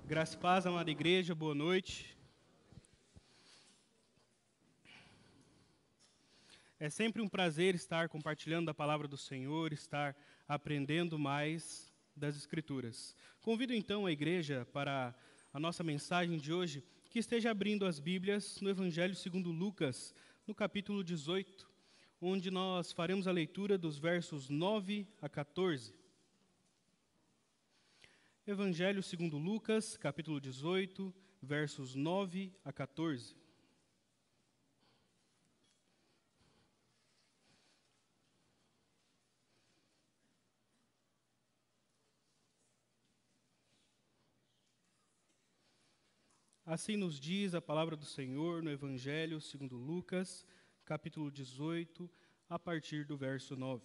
Graça e paz, amada igreja, boa noite. É sempre um prazer estar compartilhando a palavra do Senhor, estar aprendendo mais das Escrituras. Convido então a igreja para a nossa mensagem de hoje, que esteja abrindo as Bíblias no Evangelho segundo Lucas, no capítulo 18, onde nós faremos a leitura dos versos 9 a 14. Evangelho segundo Lucas, capítulo 18, versos 9 a 14. Assim nos diz a palavra do Senhor no Evangelho segundo Lucas, capítulo 18, a partir do verso 9.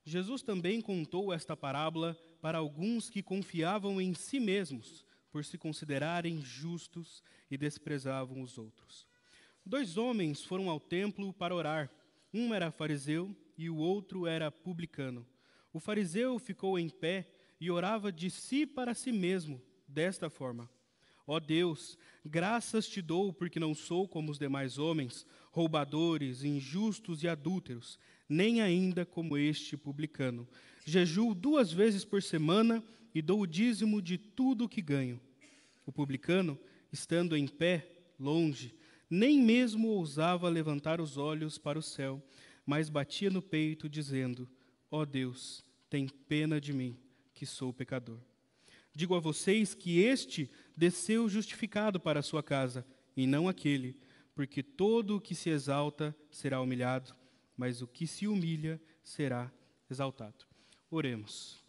Jesus também contou esta parábola para alguns que confiavam em si mesmos, por se considerarem justos e desprezavam os outros. 2 homens foram ao templo para orar. Um era fariseu e o outro era publicano. O fariseu ficou em pé e orava de si para si mesmo, desta forma: Ó Deus, graças te dou porque não sou como os demais homens, roubadores, injustos e adúlteros, nem ainda como este publicano. Jejuo 2 vezes por semana e dou o dízimo de tudo o que ganho. O publicano, estando em pé, longe, nem mesmo ousava levantar os olhos para o céu, mas batia no peito, dizendo: Ó Deus, tem pena de mim, que sou pecador. Digo a vocês que este desceu justificado para a sua casa, e não aquele, porque todo o que se exalta será humilhado, mas o que se humilha será exaltado. Oremos.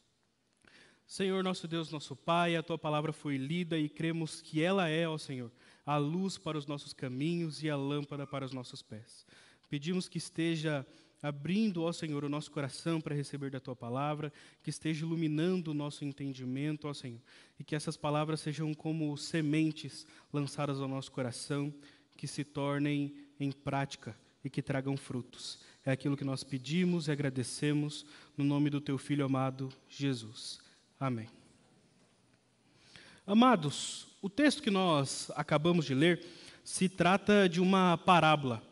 Senhor, nosso Deus, nosso Pai, a Tua palavra foi lida e cremos que ela é, ó Senhor, a luz para os nossos caminhos e a lâmpada para os nossos pés. Pedimos que esteja abrindo, ó Senhor, o nosso coração para receber da Tua palavra, que esteja iluminando o nosso entendimento, ó Senhor, e que essas palavras sejam como sementes lançadas ao nosso coração, que se tornem em prática e que tragam frutos. É aquilo que nós pedimos e agradecemos no nome do Teu Filho amado, Jesus. Amém. Amados, o texto que nós acabamos de ler se trata de uma parábola.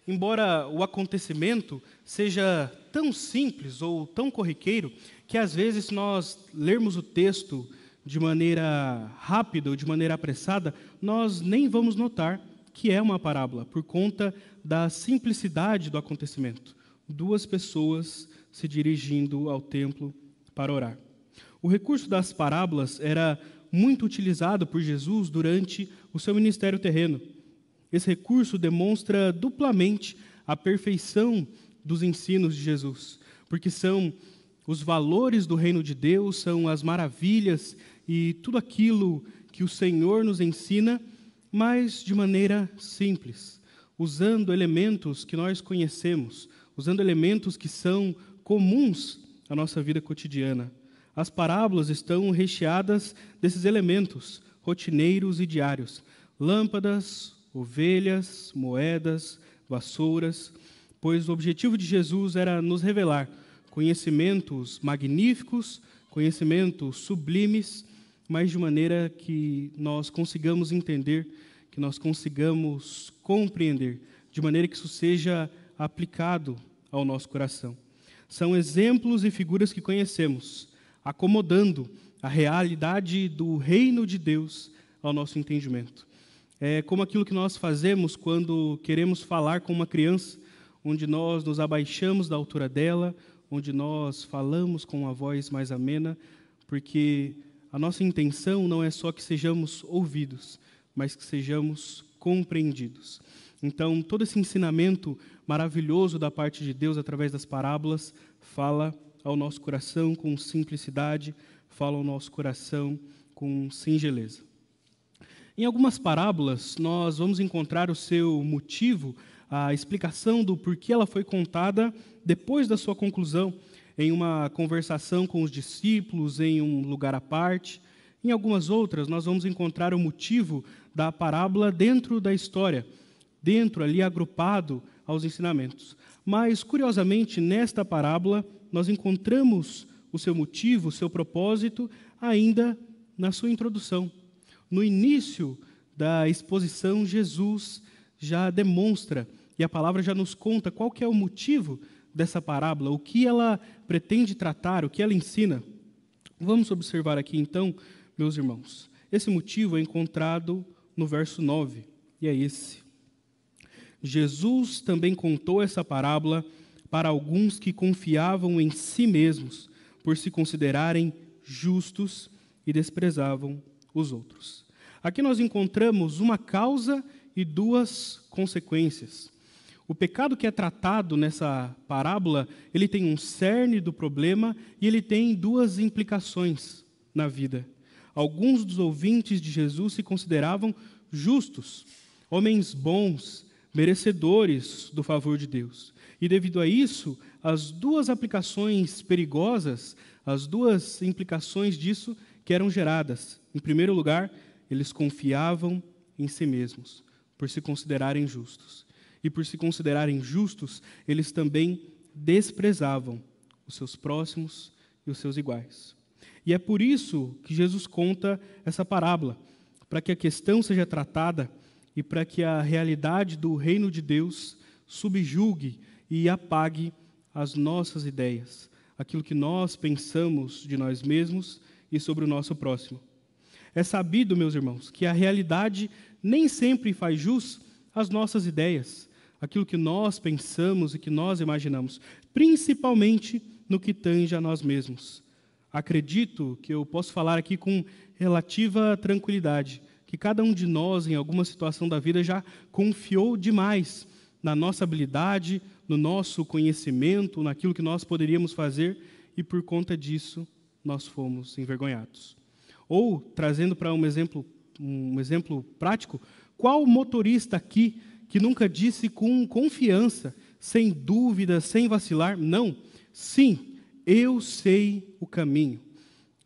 Embora o acontecimento seja tão simples ou tão corriqueiro, que às vezes se nós lermos o texto de maneira rápida ou de maneira apressada, nós nem vamos notar que é uma parábola, por conta da simplicidade do acontecimento. 2 pessoas se dirigindo ao templo para orar. O recurso das parábolas era muito utilizado por Jesus durante o seu ministério terreno. Esse recurso demonstra duplamente a perfeição dos ensinos de Jesus, porque são os valores do reino de Deus, são as maravilhas e tudo aquilo que o Senhor nos ensina, mas de maneira simples, usando elementos que nós conhecemos, usando elementos que são comuns à nossa vida cotidiana. As parábolas estão recheadas desses elementos rotineiros e diários: lâmpadas, ovelhas, moedas, vassouras, pois o objetivo de Jesus era nos revelar conhecimentos magníficos, conhecimentos sublimes, mas de maneira que nós consigamos entender, que nós consigamos compreender, de maneira que isso seja aplicado ao nosso coração. São exemplos e figuras que conhecemos, acomodando a realidade do reino de Deus ao nosso entendimento. É como aquilo que nós fazemos quando queremos falar com uma criança, onde nós nos abaixamos da altura dela, onde nós falamos com uma voz mais amena, porque a nossa intenção não é só que sejamos ouvidos, mas que sejamos compreendidos. Então, todo esse ensinamento maravilhoso da parte de Deus através das parábolas fala ao nosso coração com simplicidade, fala ao nosso coração com singeleza. Em algumas parábolas, nós vamos encontrar o seu motivo, a explicação do porquê ela foi contada depois da sua conclusão, em uma conversação com os discípulos, em um lugar à parte. Em algumas outras, nós vamos encontrar o motivo da parábola dentro da história, dentro ali agrupado aos ensinamentos. Mas, curiosamente, nesta parábola, nós encontramos o seu motivo, o seu propósito, ainda na sua introdução. No início da exposição, Jesus já demonstra, e a palavra já nos conta qual que é o motivo dessa parábola, o que ela pretende tratar, o que ela ensina. Vamos observar aqui então, meus irmãos. Esse motivo é encontrado no verso 9, e é esse. Jesus também contou essa parábola para alguns que confiavam em si mesmos, por se considerarem justos e desprezavam os outros. Aqui nós encontramos uma causa e duas consequências. O pecado que é tratado nessa parábola, ele tem um cerne do problema e ele tem duas implicações na vida. Alguns dos ouvintes de Jesus se consideravam justos, homens bons, merecedores do favor de Deus. E devido a isso, as duas aplicações perigosas, as duas implicações disso que eram geradas. Em primeiro lugar, eles confiavam em si mesmos, por se considerarem justos. E por se considerarem justos, eles também desprezavam os seus próximos e os seus iguais. E é por isso que Jesus conta essa parábola, para que a questão seja tratada e para que a realidade do reino de Deus subjugue e apague as nossas ideias, aquilo que nós pensamos de nós mesmos e sobre o nosso próximo. É sabido, meus irmãos, que a realidade nem sempre faz jus às nossas ideias, aquilo que nós pensamos e que nós imaginamos, principalmente no que tange a nós mesmos. Acredito que eu posso falar aqui com relativa tranquilidade, que cada um de nós, em alguma situação da vida, já confiou demais na nossa habilidade, no nosso conhecimento, naquilo que nós poderíamos fazer, e por conta disso nós fomos envergonhados. Ou, trazendo para um exemplo prático, qual motorista aqui que nunca disse com confiança, sem dúvida, sem vacilar, não, sim, eu sei o caminho.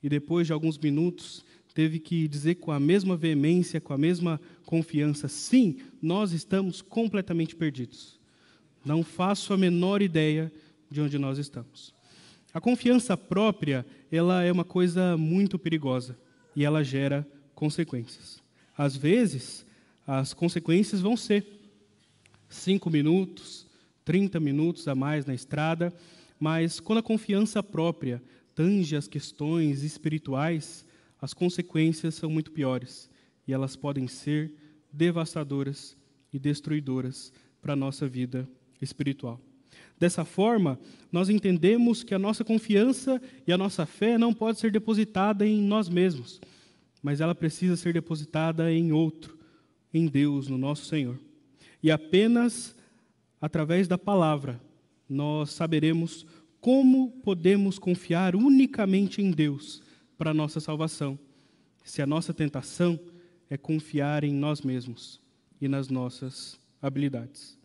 E depois de alguns minutos, teve que dizer com a mesma veemência, com a mesma confiança, sim, nós estamos completamente perdidos. Não faço a menor ideia de onde nós estamos. A confiança própria, ela é uma coisa muito perigosa e ela gera consequências. Às vezes, as consequências vão ser 5 minutos, 30 minutos a mais na estrada, mas quando a confiança própria tange as questões espirituais, as consequências são muito piores e elas podem ser devastadoras e destruidoras para a nossa vida espiritual. Dessa forma, nós entendemos que a nossa confiança e a nossa fé não pode ser depositada em nós mesmos, mas ela precisa ser depositada em outro, em Deus, no nosso Senhor. E apenas através da palavra nós saberemos como podemos confiar unicamente em Deus para a nossa salvação, se a nossa tentação é confiar em nós mesmos e nas nossas habilidades.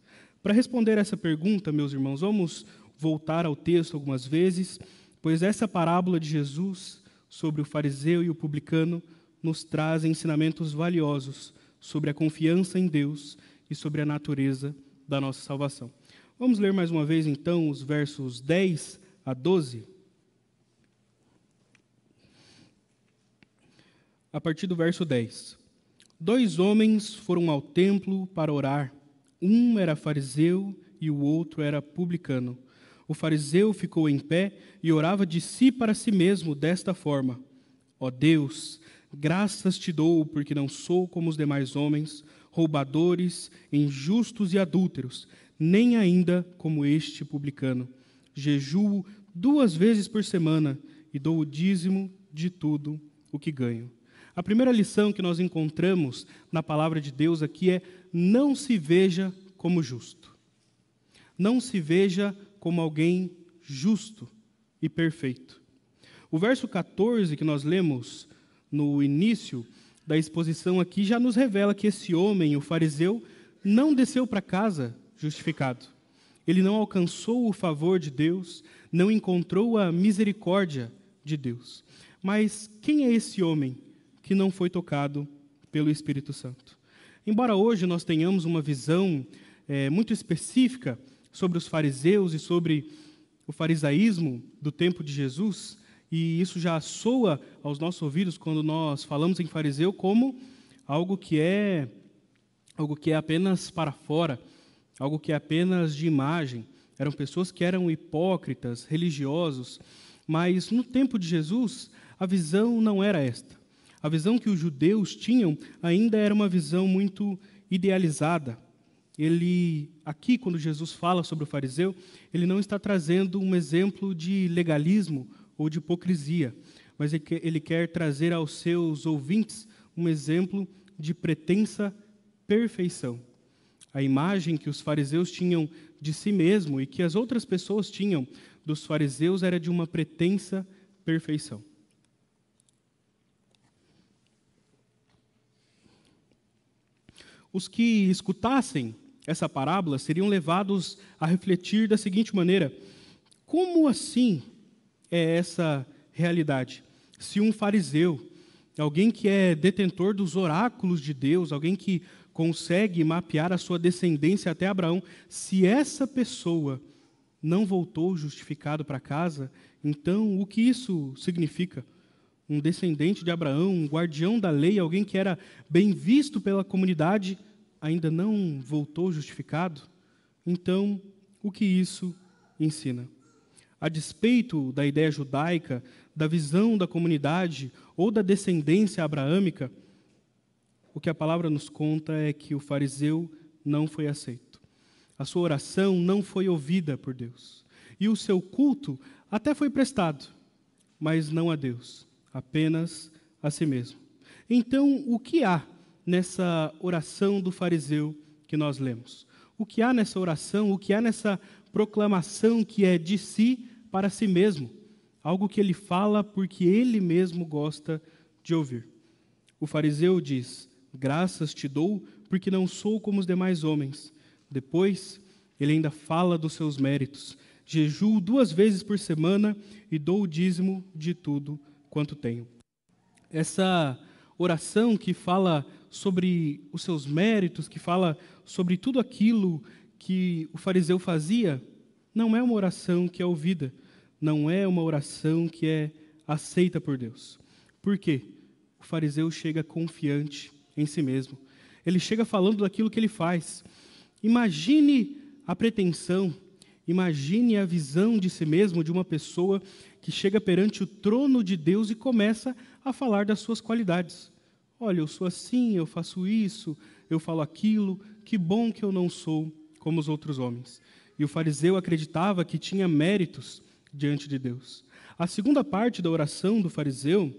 Para responder essa pergunta, meus irmãos, vamos voltar ao texto algumas vezes, pois essa parábola de Jesus sobre o fariseu e o publicano nos traz ensinamentos valiosos sobre a confiança em Deus e sobre a natureza da nossa salvação. Vamos ler mais uma vez, então, os versos 10 a 12. A partir do verso 10. 2 homens foram ao templo para orar. Um era fariseu e o outro era publicano. O fariseu ficou em pé e orava de si para si mesmo desta forma: Ó Deus, graças te dou, porque não sou como os demais homens, roubadores, injustos e adúlteros, nem ainda como este publicano. Jejuo 2 vezes por semana e dou o dízimo de tudo o que ganho. A primeira lição que nós encontramos na palavra de Deus aqui é: não se veja como justo. Não se veja como alguém justo e perfeito. O verso 14 que nós lemos no início da exposição aqui já nos revela que esse homem, o fariseu, não desceu para casa justificado. Ele não alcançou o favor de Deus, não encontrou a misericórdia de Deus. Mas quem é esse homem que não foi tocado pelo Espírito Santo? Embora hoje nós tenhamos uma visão muito específica sobre os fariseus e sobre o farisaísmo do tempo de Jesus, E isso já soa aos nossos ouvidos quando nós falamos em fariseu como algo que é apenas para fora, algo que é apenas de imagem. Eram pessoas que eram hipócritas, religiosos, mas no tempo de Jesus, a visão não era esta. A visão que os judeus tinham ainda era uma visão muito idealizada. Aqui, quando Jesus fala sobre o fariseu, ele não está trazendo um exemplo de legalismo ou de hipocrisia, mas ele quer trazer aos seus ouvintes um exemplo de pretensa perfeição. A imagem que os fariseus tinham de si mesmo e que as outras pessoas tinham dos fariseus era de uma pretensa perfeição. Os que escutassem essa parábola seriam levados a refletir da seguinte maneira: como assim é essa realidade? Se um fariseu, alguém que é detentor dos oráculos de Deus, alguém que consegue mapear a sua descendência até Abraão, se essa pessoa não voltou justificado para casa, então o que isso significa? Um descendente de Abraão, um guardião da lei, alguém que era bem visto pela comunidade, ainda não voltou justificado? Então, o que isso ensina? A despeito da ideia judaica, da visão da comunidade ou da descendência abraâmica, o que a palavra nos conta é que o fariseu não foi aceito. A sua oração não foi ouvida por Deus. E o seu culto até foi prestado, mas não a Deus, apenas a si mesmo. Então, o que há nessa oração do fariseu que nós lemos? O que há nessa oração, o que há nessa proclamação que é de si para si mesmo? Algo que ele fala porque ele mesmo gosta de ouvir. O fariseu diz: graças te dou, porque não sou como os demais homens. Depois, ele ainda fala dos seus méritos. Jejuo 2 vezes por semana e dou o dízimo de tudo quanto tenho. Essa oração que fala sobre os seus méritos, que fala sobre tudo aquilo que o fariseu fazia, não é uma oração que é ouvida, não é uma oração que é aceita por Deus. Por quê? O fariseu chega confiante em si mesmo. Ele chega falando daquilo que ele faz. Imagine a pretensão, imagine a visão de si mesmo de uma pessoa que chega perante o trono de Deus e começa a falar das suas qualidades. Olha, eu sou assim, eu faço isso, eu falo aquilo, que bom que eu não sou como os outros homens. E o fariseu acreditava que tinha méritos diante de Deus. A segunda parte da oração do fariseu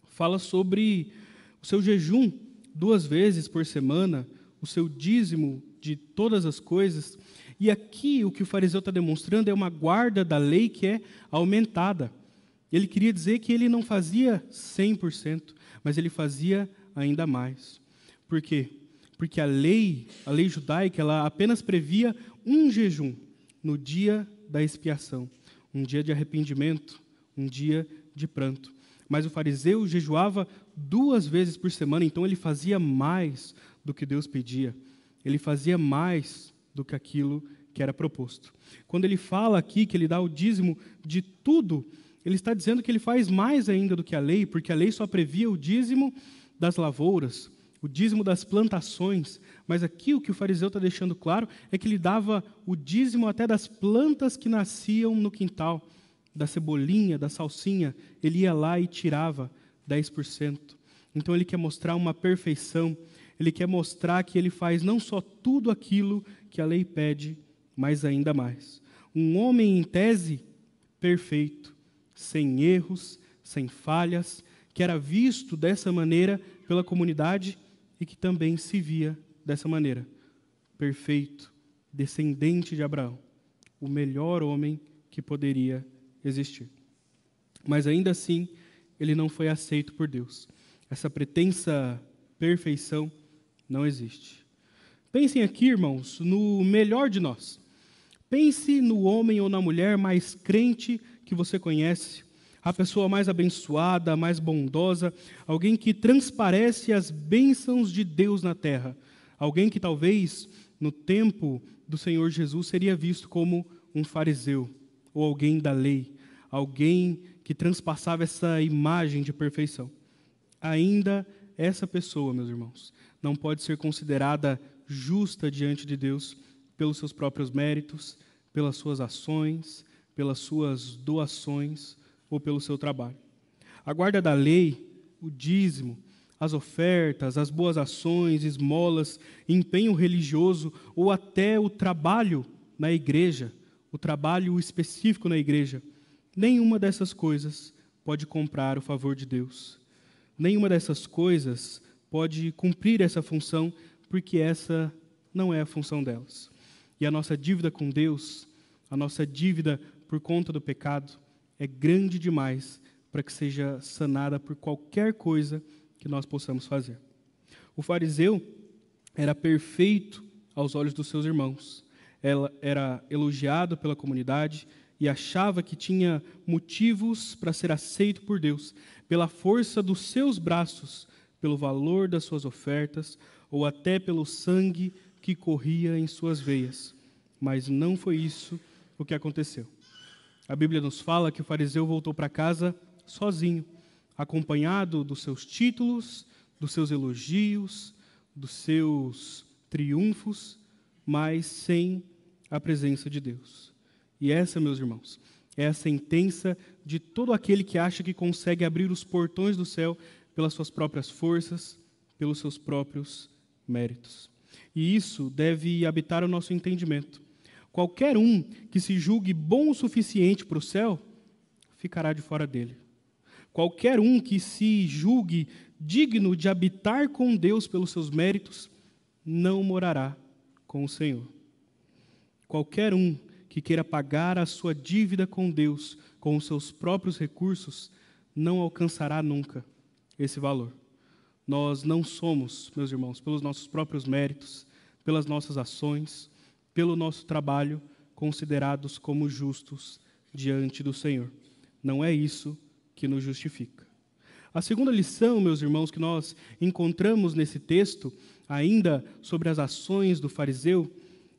fala sobre o seu jejum 2 vezes por semana, o seu dízimo de todas as coisas. E aqui o que o fariseu está demonstrando é uma guarda da lei que é aumentada. Ele queria dizer que ele não fazia 100%, mas ele fazia ainda mais. Por quê? Porque a lei judaica, ela apenas previa um jejum no dia da expiação, um dia de arrependimento, um dia de pranto. Mas o fariseu jejuava 2 vezes por semana, então ele fazia mais do que Deus pedia. Ele fazia mais do que aquilo que era proposto. Quando ele fala aqui que ele dá o dízimo de tudo, ele está dizendo que ele faz mais ainda do que a lei, porque a lei só previa o dízimo das lavouras, o dízimo das plantações, mas aqui o que o fariseu está deixando claro é que ele dava o dízimo até das plantas que nasciam no quintal, da cebolinha, da salsinha, ele ia lá e tirava 10%. Então ele quer mostrar uma perfeição, ele quer mostrar que ele faz não só tudo aquilo que a lei pede, mas ainda mais. Um homem em tese perfeito, sem erros, sem falhas, que era visto dessa maneira pela comunidade e que também se via dessa maneira. Perfeito, descendente de Abraão, o melhor homem que poderia existir. Mas ainda assim, ele não foi aceito por Deus. Essa pretensa perfeição não existe. Pensem aqui, irmãos, no melhor de nós. Pense no homem ou na mulher mais crente que você conhece, a pessoa mais abençoada, mais bondosa, alguém que transparece as bênçãos de Deus na terra, alguém que talvez no tempo do Senhor Jesus seria visto como um fariseu ou alguém da lei, alguém que que transpassava essa imagem de perfeição. Ainda essa pessoa, meus irmãos, não pode ser considerada justa diante de Deus pelos seus próprios méritos, pelas suas ações, pelas suas doações ou pelo seu trabalho. A guarda da lei, o dízimo, as ofertas, as boas ações, esmolas, empenho religioso ou até o trabalho na igreja, o trabalho específico na igreja, nenhuma dessas coisas pode comprar o favor de Deus. Nenhuma dessas coisas pode cumprir essa função, porque essa não é a função delas. E a nossa dívida com Deus, a nossa dívida por conta do pecado, é grande demais para que seja sanada por qualquer coisa que nós possamos fazer. O fariseu era perfeito aos olhos dos seus irmãos. Ela era elogiado pela comunidade e achava que tinha motivos para ser aceito por Deus, pela força dos seus braços, pelo valor das suas ofertas, ou até pelo sangue que corria em suas veias. Mas não foi isso o que aconteceu. A Bíblia nos fala que o fariseu voltou para casa sozinho, acompanhado dos seus títulos, dos seus elogios, dos seus triunfos, mas sem a presença de Deus. E essa, meus irmãos, é a sentença de todo aquele que acha que consegue abrir os portões do céu pelas suas próprias forças, pelos seus próprios méritos. E isso deve habitar o nosso entendimento. Qualquer um que se julgue bom o suficiente para o céu, ficará de fora dele. Qualquer um que se julgue digno de habitar com Deus pelos seus méritos, não morará com o Senhor. Qualquer um que queira pagar a sua dívida com Deus com os seus próprios recursos, não alcançará nunca esse valor. Nós não somos, meus irmãos, pelos nossos próprios méritos, pelas nossas ações, pelo nosso trabalho, considerados como justos diante do Senhor. Não é isso que nos justifica. A segunda lição, meus irmãos, que nós encontramos nesse texto, ainda sobre as ações do fariseu,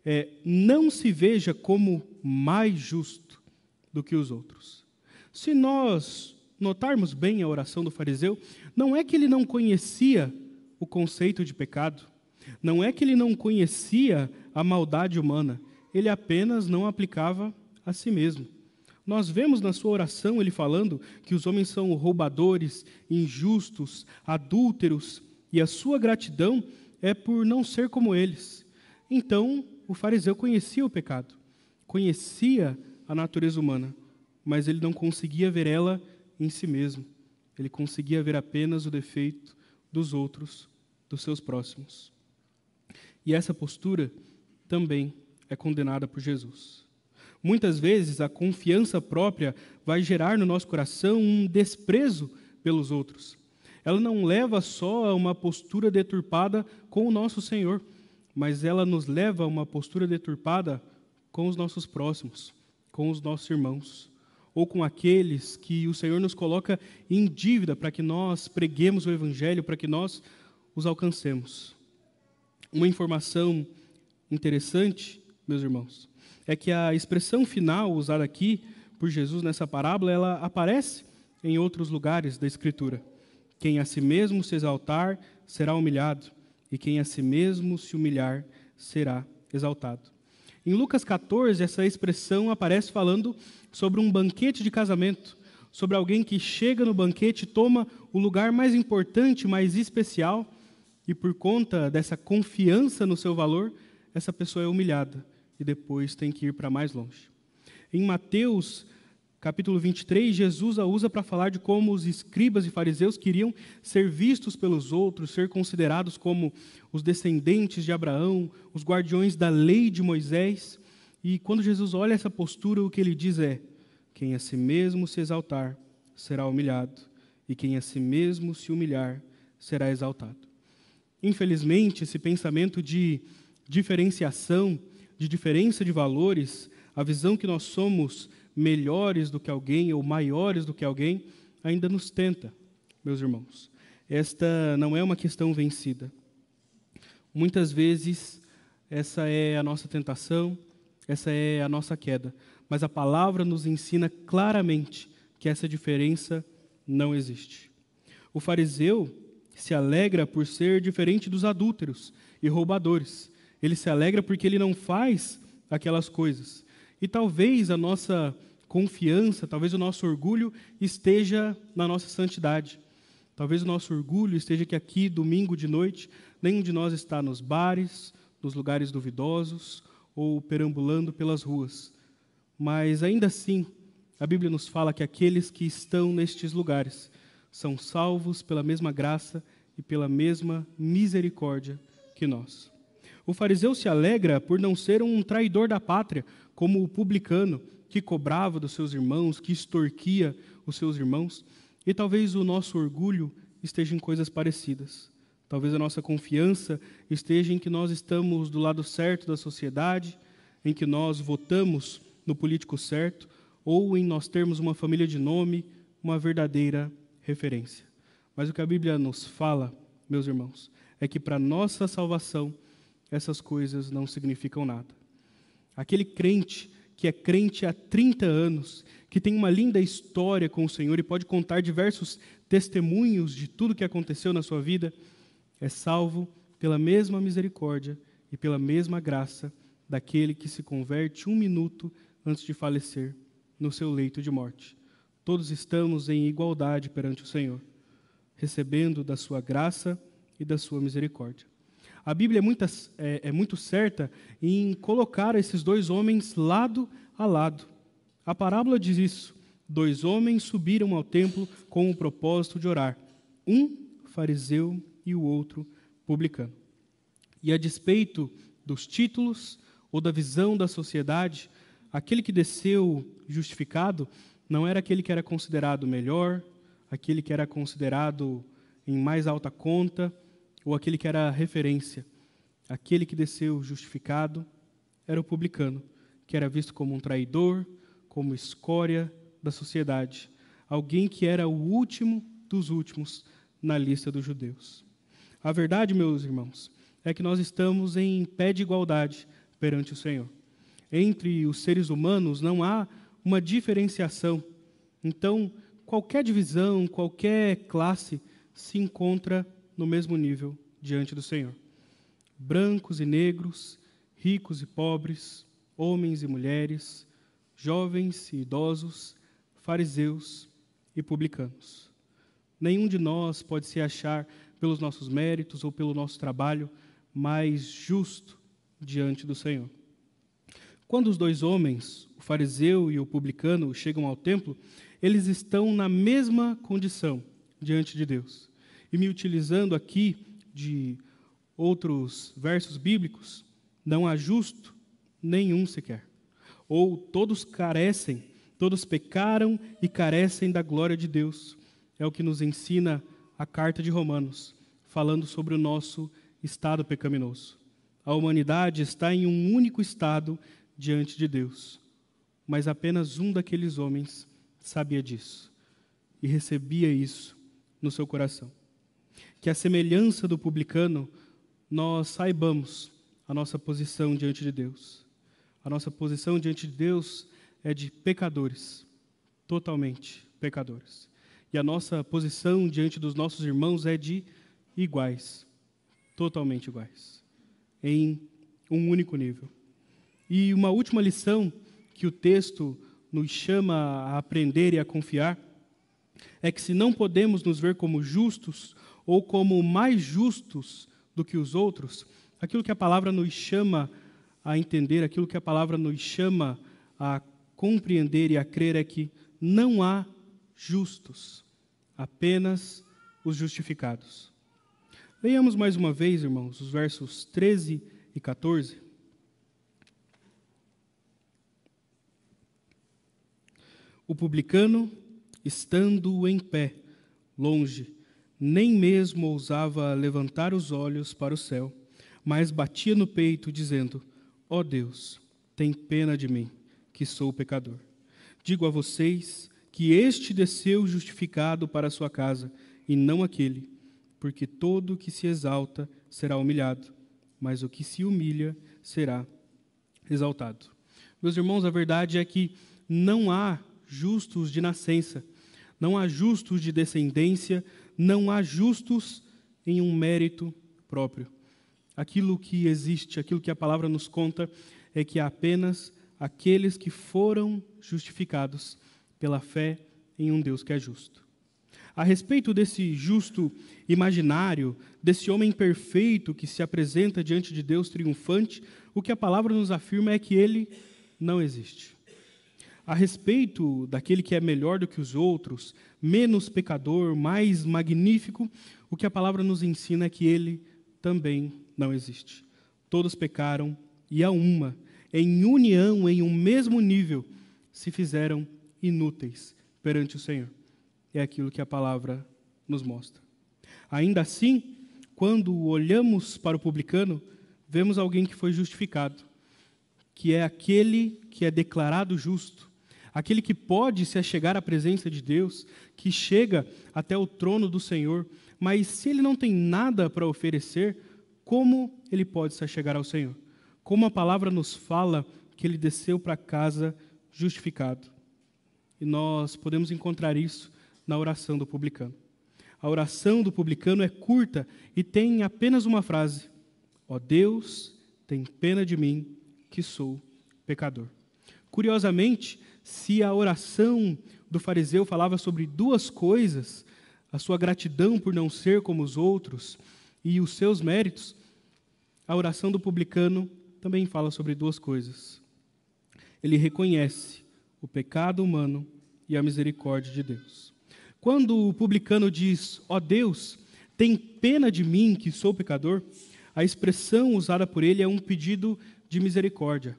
é: não se veja como mais justo do que os outros. Se nós notarmos bem a oração do fariseu, não é que ele não conhecia o conceito de pecado, não é que ele não conhecia a maldade humana, ele apenas não aplicava a si mesmo. Nós vemos na sua oração ele falando que os homens são roubadores, injustos, adúlteros, e a sua gratidão é por não ser como eles. Então, o fariseu conhecia o pecado, conhecia a natureza humana, mas ele não conseguia ver ela em si mesmo. Ele conseguia ver apenas o defeito dos outros, dos seus próximos. E essa postura também é condenada por Jesus. Muitas vezes a confiança própria vai gerar no nosso coração um desprezo pelos outros. Ela não leva só a uma postura deturpada com o nosso Senhor, mas ela nos leva a uma postura deturpada com os nossos próximos, com os nossos irmãos, ou com aqueles que o Senhor nos coloca em dívida para que nós preguemos o Evangelho, para que nós os alcancemos. Uma informação interessante, meus irmãos, é que a expressão final usada aqui por Jesus nessa parábola, ela aparece em outros lugares da Escritura. Quem a si mesmo se exaltar será humilhado, e quem a si mesmo se humilhar será exaltado. Em Lucas 14, essa expressão aparece falando sobre um banquete de casamento, sobre alguém que chega no banquete e toma o lugar mais importante, mais especial, e por conta dessa confiança no seu valor, essa pessoa é humilhada e depois tem que ir para mais longe. Em Mateus, capítulo 23, Jesus a usa para falar de como os escribas e fariseus queriam ser vistos pelos outros, ser considerados como os descendentes de Abraão, os guardiões da lei de Moisés. E quando Jesus olha essa postura, o que ele diz é: quem a si mesmo se exaltar será humilhado, e quem a si mesmo se humilhar será exaltado. Infelizmente, esse pensamento de diferenciação, de diferença de valores, a visão que nós somos melhores do que alguém ou maiores do que alguém, ainda nos tenta, meus irmãos. Esta não é uma questão vencida. Muitas vezes, essa é a nossa tentação, essa é a nossa queda. Mas a palavra nos ensina claramente que essa diferença não existe. O fariseu se alegra por ser diferente dos adúlteros e roubadores. Ele se alegra porque ele não faz aquelas coisas. E talvez a nossa confiança, talvez o nosso orgulho esteja na nossa santidade. Talvez o nosso orgulho esteja que aqui, domingo de noite, nenhum de nós está nos bares, nos lugares duvidosos ou perambulando pelas ruas. Mas ainda assim, a Bíblia nos fala que aqueles que estão nestes lugares são salvos pela mesma graça e pela mesma misericórdia que nós. O fariseu se alegra por não ser um traidor da pátria, como o publicano, que cobrava dos seus irmãos, que extorquia os seus irmãos. E talvez o nosso orgulho esteja em coisas parecidas. Talvez a nossa confiança esteja em que nós estamos do lado certo da sociedade, em que nós votamos no político certo, ou em nós termos uma família de nome, uma verdadeira referência. Mas o que a Bíblia nos fala, meus irmãos, é que para nossa salvação, essas coisas não significam nada. Aquele crente que é crente há 30 anos, que tem uma linda história com o Senhor e pode contar diversos testemunhos de tudo que aconteceu na sua vida, é salvo pela mesma misericórdia e pela mesma graça daquele que se converte 1 minuto antes de falecer no seu leito de morte. Todos estamos em igualdade perante o Senhor, recebendo da sua graça e da sua misericórdia. A Bíblia é muito certa em colocar esses dois homens lado a lado. A parábola diz isso: 2 homens subiram ao templo com o propósito de orar, um fariseu e o outro publicano. E a despeito dos títulos ou da visão da sociedade, aquele que desceu justificado não era aquele que era considerado melhor, aquele que era considerado em mais alta conta, ou aquele que era referência. Aquele que desceu justificado era o publicano, que era visto como um traidor, como escória da sociedade, alguém que era o último dos últimos na lista dos judeus. A verdade, meus irmãos, é que nós estamos em pé de igualdade perante o Senhor. Entre os seres humanos não há uma diferenciação. Então, qualquer divisão, qualquer classe se encontra no mesmo nível diante do Senhor. Brancos e negros, ricos e pobres, homens e mulheres, jovens e idosos, fariseus e publicanos. Nenhum de nós pode se achar, pelos nossos méritos ou pelo nosso trabalho, mais justo diante do Senhor. Quando os 2 homens, o fariseu e o publicano, chegam ao templo, eles estão na mesma condição diante de Deus. E me utilizando aqui de outros versos bíblicos, não há justo nenhum sequer. Ou todos carecem, todos pecaram e carecem da glória de Deus. É o que nos ensina a carta de Romanos, falando sobre o nosso estado pecaminoso. A humanidade está em um único estado diante de Deus, mas apenas um daqueles homens sabia disso e recebia isso no seu coração. Que a semelhança do publicano, nós saibamos a nossa posição diante de Deus. A nossa posição diante de Deus é de pecadores, totalmente pecadores. E a nossa posição diante dos nossos irmãos é de iguais, totalmente iguais, em um único nível. E uma última lição que o texto nos chama a aprender e a confiar é que se não podemos nos ver como justos ou como mais justos do que os outros, aquilo que a palavra nos chama a entender, aquilo que a palavra nos chama a compreender e a crer é que não há justos, apenas os justificados. Leiamos mais uma vez, irmãos, os versos 13 e 14. O publicano, estando em pé, longe, nem mesmo ousava levantar os olhos para o céu, mas batia no peito, dizendo: ó Deus, tem pena de mim, que sou pecador. Digo a vocês que este desceu justificado para a sua casa, e não aquele, porque todo o que se exalta será humilhado, mas o que se humilha será exaltado. Meus irmãos, a verdade é que não há justos de nascença, não há justos de descendência, não há justos em um mérito próprio. Aquilo que existe, aquilo que a palavra nos conta, é que há apenas aqueles que foram justificados pela fé em um Deus que é justo. A respeito desse justo imaginário, desse homem perfeito que se apresenta diante de Deus triunfante, o que a palavra nos afirma é que ele não existe. A respeito daquele que é melhor do que os outros, menos pecador, mais magnífico, o que a palavra nos ensina é que ele também não existe. Todos pecaram e a uma, em união, em um mesmo nível, se fizeram inúteis perante o Senhor. É aquilo que a palavra nos mostra. Ainda assim, quando olhamos para o publicano, vemos alguém que foi justificado, que é aquele que é declarado justo, aquele que pode se achegar à presença de Deus, que chega até o trono do Senhor, mas se ele não tem nada para oferecer, como ele pode se achegar ao Senhor? Como a palavra nos fala que ele desceu para casa justificado. E nós podemos encontrar isso na oração do publicano. A oração do publicano é curta e tem apenas uma frase: ó Deus, tem pena de mim, que sou pecador. Curiosamente, se a oração do fariseu falava sobre duas coisas, a sua gratidão por não ser como os outros e os seus méritos, a oração do publicano também fala sobre duas coisas. Ele reconhece o pecado humano e a misericórdia de Deus. Quando o publicano diz, ó Deus, tem pena de mim, que sou pecador, a expressão usada por ele é um pedido de misericórdia,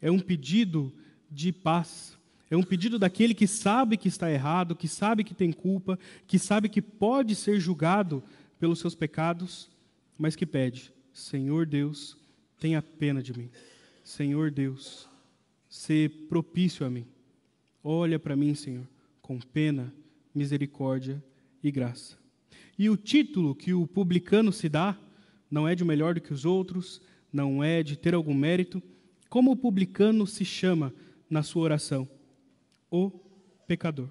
é um pedido de paz, é um pedido daquele que sabe que está errado, que sabe que tem culpa, que sabe que pode ser julgado pelos seus pecados, mas que pede, Senhor Deus, tenha pena de mim. Senhor Deus, sê propício a mim. Olha para mim, Senhor, com pena, misericórdia e graça. E o título que o publicano se dá não é de melhor do que os outros, não é de ter algum mérito. Como o publicano se chama na sua oração? O pecador.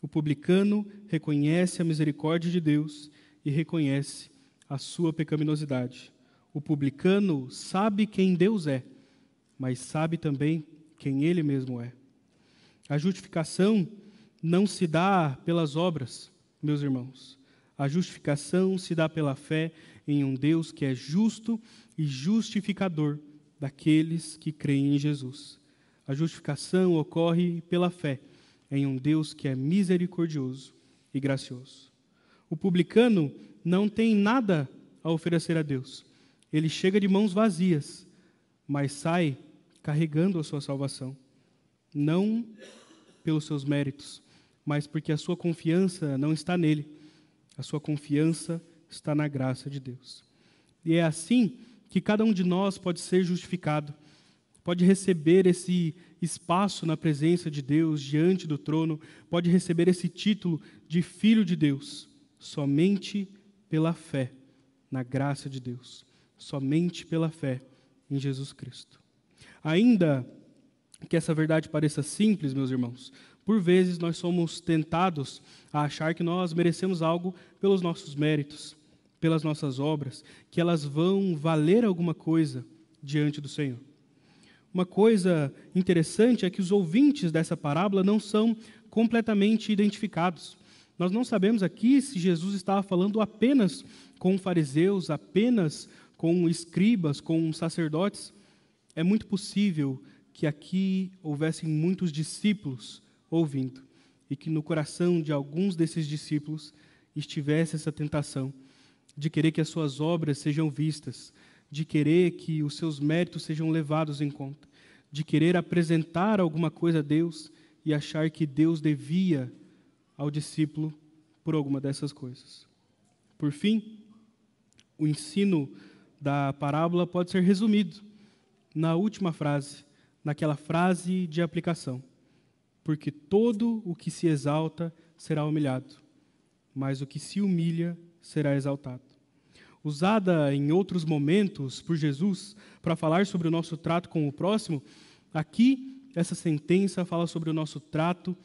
O publicano reconhece a misericórdia de Deus e reconhece a sua pecaminosidade. O publicano sabe quem Deus é, mas sabe também quem ele mesmo é. A justificação não se dá pelas obras, meus irmãos. A justificação se dá pela fé em um Deus que é justo e justificador daqueles que creem em Jesus. A justificação ocorre pela fé em um Deus que é misericordioso e gracioso. O publicano não tem nada a oferecer a Deus. Ele chega de mãos vazias, mas sai carregando a sua salvação. Não pelos seus méritos, mas porque a sua confiança não está nele. A sua confiança está na graça de Deus. E é assim que cada um de nós pode ser justificado, pode receber esse espaço na presença de Deus, diante do trono, pode receber esse título de filho de Deus, somente pela fé na graça de Deus, somente pela fé em Jesus Cristo. Ainda que essa verdade pareça simples, meus irmãos, por vezes nós somos tentados a achar que nós merecemos algo pelos nossos méritos, pelas nossas obras, que elas vão valer alguma coisa diante do Senhor. Uma coisa interessante é que os ouvintes dessa parábola não são completamente identificados. Nós não sabemos aqui se Jesus estava falando apenas com fariseus, apenas com escribas, com sacerdotes. É muito possível que aqui houvessem muitos discípulos ouvindo, e que no coração de alguns desses discípulos estivesse essa tentação de querer que as suas obras sejam vistas, de querer que os seus méritos sejam levados em conta, de querer apresentar alguma coisa a Deus e achar que Deus devia ao discípulo por alguma dessas coisas. Por fim, o ensino da parábola pode ser resumido na última frase, naquela frase de aplicação: porque todo o que se exalta será humilhado, mas o que se humilha será exaltado. Usada em outros momentos por Jesus para falar sobre o nosso trato com o próximo, aqui essa sentença fala sobre o nosso trato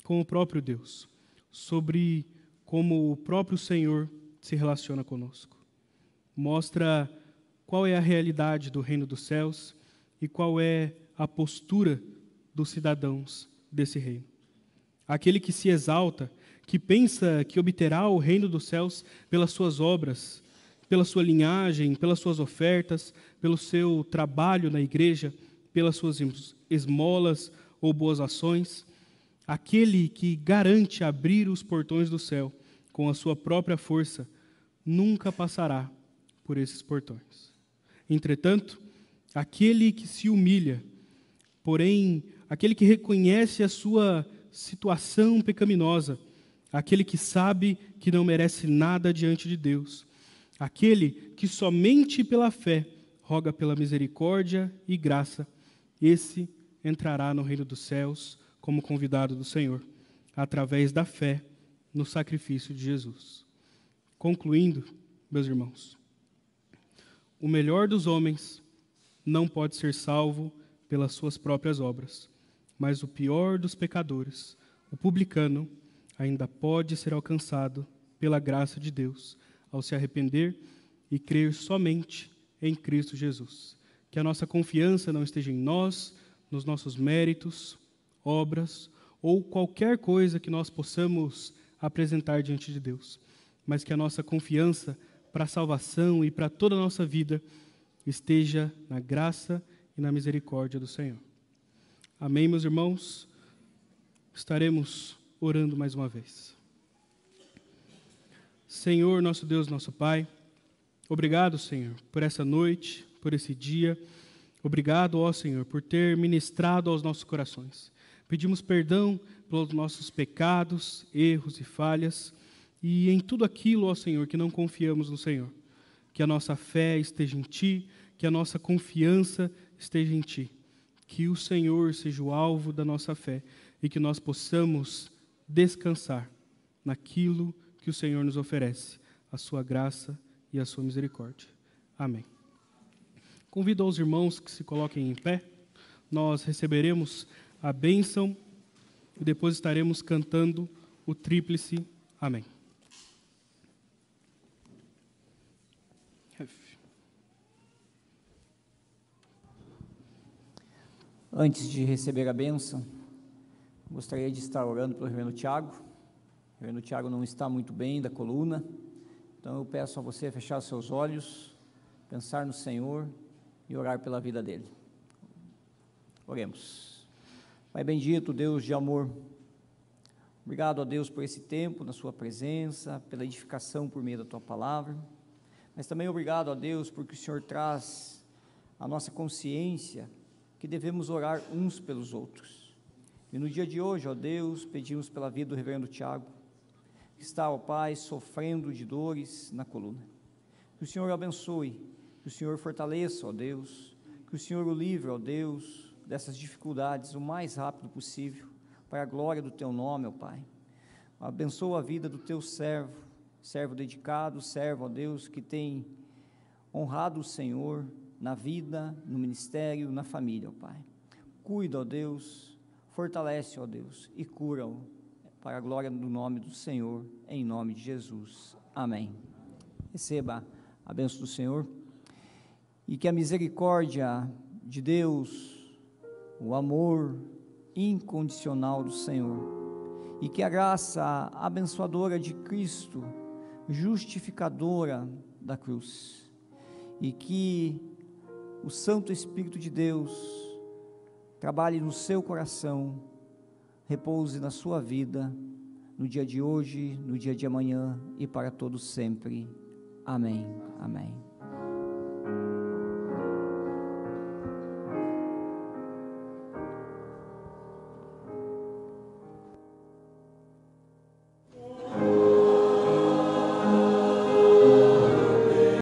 com o próprio Deus. sobre como o próprio Senhor se relaciona conosco. Mostra qual é a realidade do reino dos céus e qual é a postura dos cidadãos desse reino. Aquele que se exalta, que pensa que obterá o reino dos céus pelas suas obras, pela sua linhagem, pelas suas ofertas, pelo seu trabalho na igreja, pelas suas esmolas ou boas ações. Aquele que garante abrir os portões do céu com a sua própria força, nunca passará por esses portões. Entretanto, aquele que se humilha, porém, aquele que reconhece a sua situação pecaminosa, aquele que sabe que não merece nada diante de Deus, aquele que somente pela fé roga pela misericórdia e graça, esse entrará no reino dos céus como convidado do Senhor, através da fé no sacrifício de Jesus. Concluindo, meus irmãos, o melhor dos homens não pode ser salvo pelas suas próprias obras, mas o pior dos pecadores, o publicano, ainda pode ser alcançado pela graça de Deus, ao se arrepender e crer somente em Cristo Jesus. Que a nossa confiança não esteja em nós, nos nossos méritos, obras ou qualquer coisa que nós possamos apresentar diante de Deus, mas que a nossa confiança para a salvação e para toda a nossa vida esteja na graça e na misericórdia do Senhor. Amém, meus irmãos? Estaremos orando mais uma vez. Senhor, nosso Deus, nosso Pai, obrigado, Senhor, por essa noite, por esse dia. Obrigado, ó Senhor, por ter ministrado aos nossos corações. Pedimos perdão pelos nossos pecados, erros e falhas, e em tudo aquilo, ó Senhor, que não confiamos no Senhor. Que a nossa fé esteja em Ti, que a nossa confiança esteja em Ti. Que o Senhor seja o alvo da nossa fé e que nós possamos descansar naquilo que o Senhor nos oferece, a sua graça e a sua misericórdia. Amém. Convido aos irmãos que se coloquem em pé. Nós receberemos a bênção e depois estaremos cantando o tríplice Amém. Antes de receber a bênção, gostaria de estar orando pelo reverendo Tiago. O reverendo Tiago não está muito bem da coluna, então eu peço a você fechar seus olhos, pensar no Senhor e orar pela vida dele. Oremos. Pai bendito, Deus de amor, obrigado a Deus por esse tempo na sua presença, pela edificação por meio da tua palavra, mas também obrigado a Deus porque o Senhor traz a nossa consciência que devemos orar uns pelos outros. E no dia de hoje, ó Deus, pedimos pela vida do reverendo Tiago, que está, ó Pai, sofrendo de dores na coluna. Que o Senhor o abençoe, que o Senhor fortaleça, ó Deus, que o Senhor o livre, ó Deus, dessas dificuldades o mais rápido possível, para a glória do Teu nome, ó Pai. Abençoa a vida do Teu servo dedicado, servo, ó Deus, que tem honrado o Senhor na vida, no ministério, na família, ó Pai. Cuida, ó Deus, fortalece, ó Deus, e cura-o, para a glória do nome do Senhor, em nome de Jesus. Amém. Receba a bênção do Senhor, e que a misericórdia de Deus, o amor incondicional do Senhor, e que a graça abençoadora de Cristo, justificadora da cruz, e que o Santo Espírito de Deus trabalhe no seu coração, repouse na sua vida, no dia de hoje, no dia de amanhã e para todos sempre. Amém. Amém.